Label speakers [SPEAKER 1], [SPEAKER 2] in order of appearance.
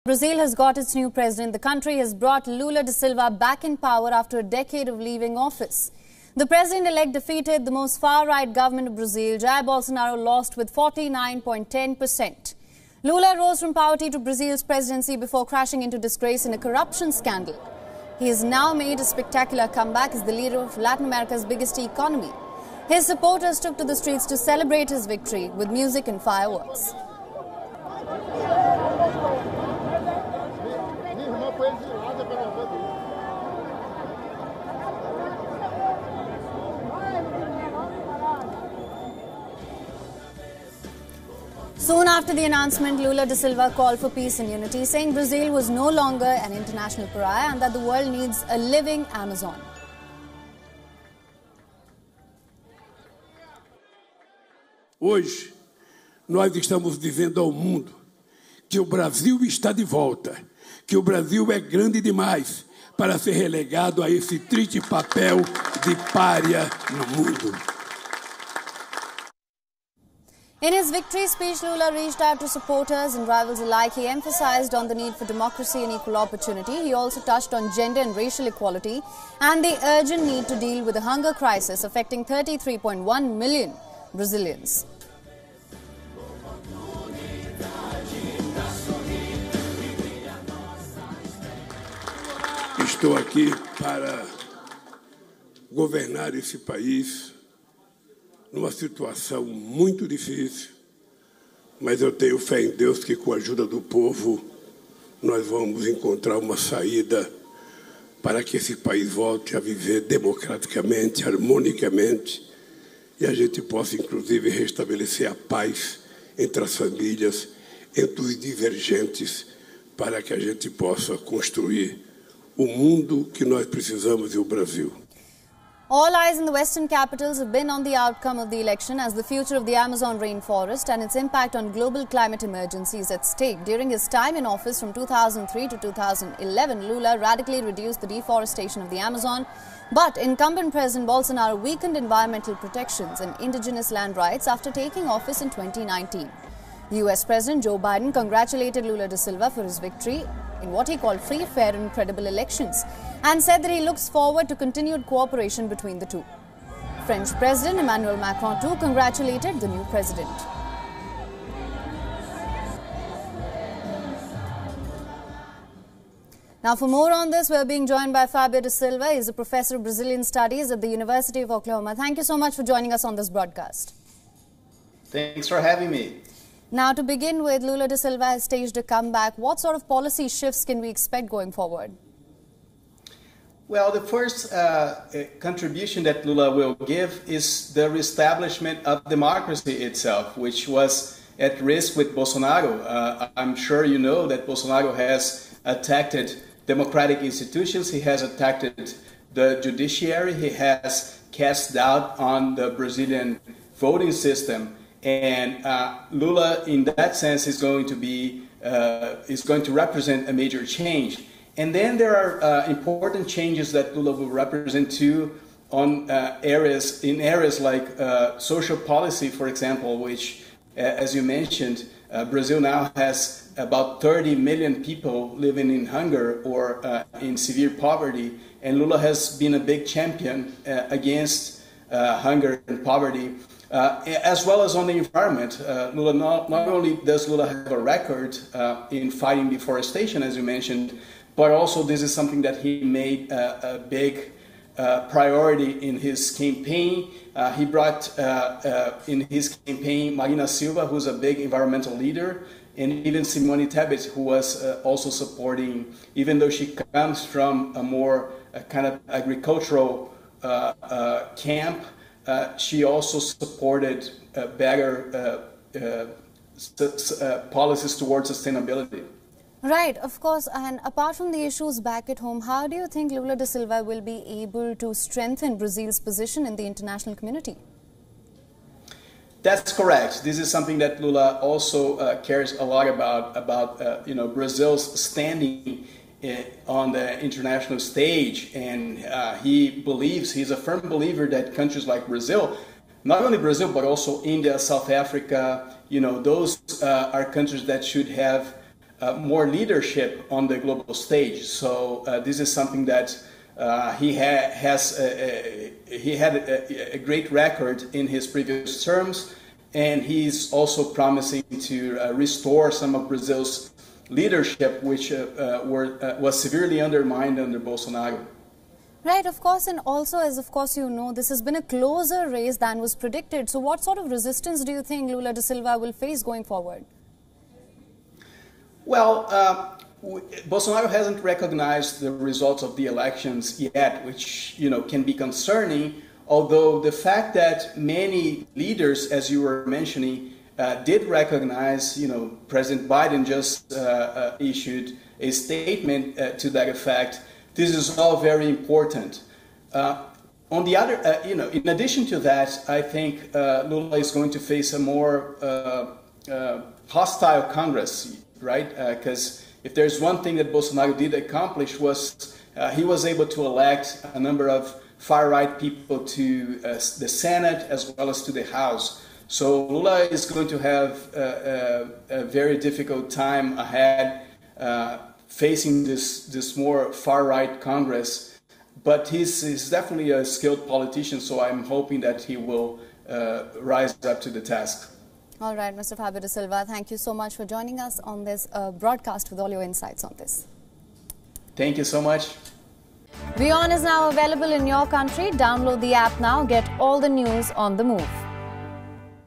[SPEAKER 1] Brazil has got its new president. The country has brought Lula Da Silva back in power after a decade of leaving office. The president-elect defeated the most far-right government of Brazil. Jair Bolsonaro lost with 49.10%. Lula rose from poverty to Brazil's presidency before crashing into disgrace in a corruption scandal. He has now made a spectacular comeback as the leader of Latin America's biggest economy. His supporters took to the streets to celebrate his victory with music and fireworks. Soon after the announcement, Lula Da Silva called for peace and unity, saying Brazil was no longer an international pariah and that the world needs a living Amazon.
[SPEAKER 2] Hoje, nós estamos dizendo ao mundo que o Brasil está de volta, que o Brasil é grande demais para ser relegado a esse triste papel de pária no mundo.
[SPEAKER 1] In his victory speech, Lula reached out to supporters and rivals alike. He emphasized on the need for democracy and equal opportunity. He also touched on gender and racial equality and the urgent need to deal with the hunger crisis affecting 33.1 million Brazilians.
[SPEAKER 2] Estou aqui para governar esse país numa situação muito difícil, mas eu tenho fé em Deus que com a ajuda do povo nós vamos encontrar uma saída para que esse país volte a viver democraticamente, harmonicamente e a gente possa inclusive restabelecer a paz entre as famílias, entre os divergentes, para que a gente possa construir o mundo que nós precisamos e o Brasil.
[SPEAKER 1] All eyes in the Western capitals have been on the outcome of the election as the future of the Amazon rainforest and its impact on global climate emergency is at stake. During his time in office from 2003 to 2011, Lula radically reduced the deforestation of the Amazon, but incumbent President Bolsonaro weakened environmental protections and indigenous land rights after taking office in 2019. US President Joe Biden congratulated Lula Da Silva for his victory in what he called free, fair and credible elections and said that he looks forward to continued cooperation between the two. French President Emmanuel Macron too congratulated the new president. Now for more on this, we are being joined by Fabio Da Silva. He is a professor of Brazilian Studies at the University of Oklahoma. Thank you so much for joining us on this broadcast.
[SPEAKER 3] Thanks for having me.
[SPEAKER 1] Now, to begin with, Lula Da Silva has staged a comeback. What sort of policy shifts can we expect going forward?
[SPEAKER 3] Well, the first contribution that Lula will give is the reestablishment of democracy itself, which was at risk with Bolsonaro. I'm sure you know that Bolsonaro has attacked democratic institutions. He has attacked the judiciary. He has cast doubt on the Brazilian voting system. And Lula, in that sense, is going to represent a major change. And then there are important changes that Lula will represent too on areas like social policy, for example, which, as you mentioned, Brazil now has about 30 million people living in hunger or in severe poverty, and Lula has been a big champion against hunger and poverty. As well as on the environment. Lula not only does Lula have a record in fighting deforestation, as you mentioned, but also this is something that he made a big priority in his campaign. He brought in his campaign Marina Silva, who's a big environmental leader, and even Simone Tebet, who was also supporting, even though she comes from a more kind of agricultural camp, she also supported better policies towards sustainability.
[SPEAKER 1] Right, of course. And apart from the issues back at home, how do you think Lula Da Silva will be able to strengthen Brazil's position in the international community?
[SPEAKER 3] That's correct. This is something that Lula also cares a lot about Brazil's standing on the international stage, and he's a firm believer that countries like Brazil, not only Brazil but also India, South Africa, those are countries that should have more leadership on the global stage. So this is something that he had a great record in his previous terms, and he's also promising to restore some of Brazil's leadership, which was severely undermined under Bolsonaro.
[SPEAKER 1] Right, of course, and also, as of course you know, this has been a closer race than was predicted. So what sort of resistance do you think Lula da Silva will face going forward?
[SPEAKER 3] Well, Bolsonaro hasn't recognized the results of the elections yet, which, you know, can be concerning, although the fact that many leaders, as you were mentioning, did recognize, you know, President Biden just issued a statement to that effect. This is all very important. On the other, you know, in addition to that, I think Lula is going to face a more hostile Congress, right? Because if there's one thing that Bolsonaro did accomplish was he was able to elect a number of far-right people to the Senate as well as to the House. So Lula is going to have a very difficult time ahead facing this more far-right Congress, but he's definitely a skilled politician, so I'm hoping that he will rise up to the task.
[SPEAKER 1] All right, Mr. Fabio da Silva, thank you so much for joining us on this broadcast with all your insights on this.
[SPEAKER 3] Thank you so much.
[SPEAKER 1] WION is now available in your country. Download the app now. Get all the news on the move.